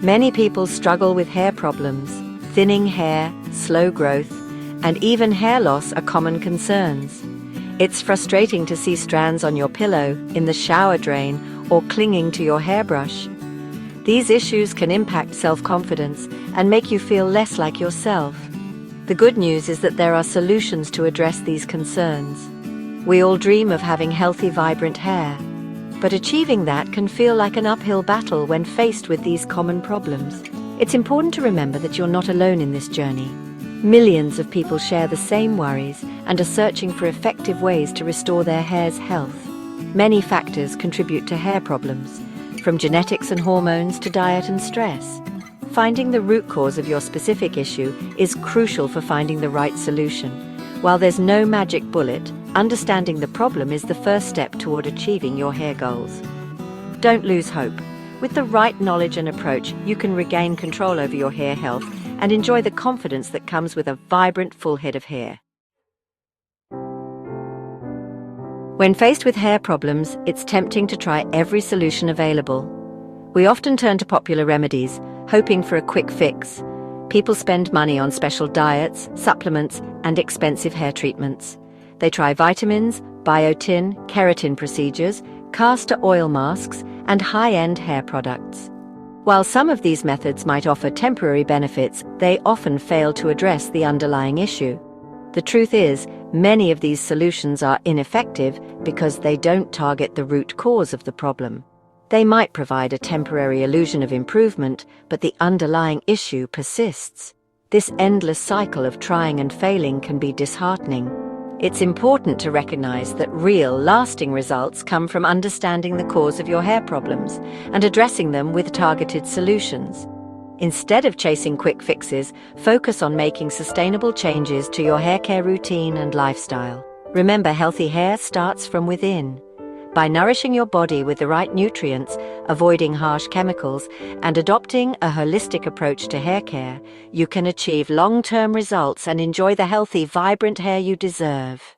Many people struggle with hair problems. Thinning hair, slow growth, and even hair loss are common concerns. It's frustrating to see strands on your pillow, in the shower drain, or clinging to your hairbrush. These issues can impact self-confidence and make you feel less like yourself. The good news is that there are solutions to address these concerns. We all dream of having healthy, vibrant hair, but achieving that can feel like an uphill battle when faced with these common problems. It's important to remember that you're not alone in this journey. Millions of people share the same worries and are searching for effective ways to restore their hair's health. Many factors contribute to hair problems, from genetics and hormones to diet and stress. Finding the root cause of your specific issue is crucial for finding the right solution. While there's no magic bullet, understanding the problem is the first step toward achieving your hair goals. Don't lose hope. With the right knowledge and approach, you can regain control over your hair health and enjoy the confidence that comes with a vibrant, full head of hair. When faced with hair problems, it's tempting to try every solution available. We often turn to popular remedies, hoping for a quick fix. People spend money on special diets, supplements, and expensive hair treatments. They try vitamins, biotin, keratin procedures, castor oil masks, and high-end hair products. While some of these methods might offer temporary benefits, they often fail to address the underlying issue. The truth is, many of these solutions are ineffective because they don't target the root cause of the problem. They might provide a temporary illusion of improvement, but the underlying issue persists. This endless cycle of trying and failing can be disheartening. It's important to recognize that real, lasting results come from understanding the cause of your hair problems and addressing them with targeted solutions. Instead of chasing quick fixes, focus on making sustainable changes to your hair care routine and lifestyle. Remember, healthy hair starts from within. By nourishing your body with the right nutrients, avoiding harsh chemicals, and adopting a holistic approach to hair care, you can achieve long-term results and enjoy the healthy, vibrant hair you deserve.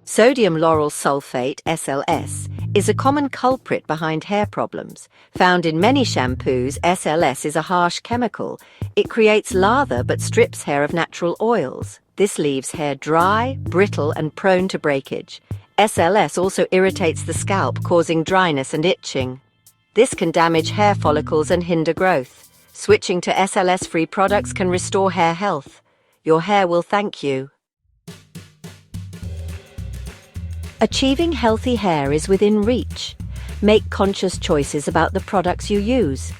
Sodium lauryl sulfate, SLS, is a common culprit behind hair problems. Found in many shampoos, SLS is a harsh chemical. It creates lather but strips hair of natural oils. This leaves hair dry, brittle, and prone to breakage. SLS also irritates the scalp, causing dryness and itching. This can damage hair follicles and hinder growth. Switching to SLS-free products can restore hair health. Your hair will thank you. Achieving healthy hair is within reach. Make conscious choices about the products you use.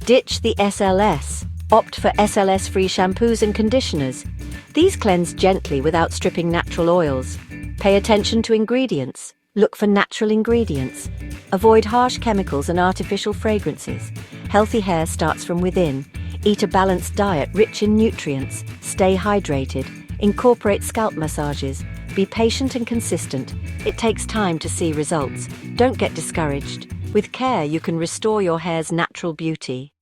Ditch the SLS. Opt for SLS-free shampoos and conditioners. These cleanse gently without stripping natural oils. Pay attention to ingredients. Look for natural ingredients. Avoid harsh chemicals and artificial fragrances. Healthy hair starts from within. Eat a balanced diet rich in nutrients. Stay hydrated. Incorporate scalp massages. Be patient and consistent. It takes time to see results. Don't get discouraged. With care, you can restore your hair's natural beauty.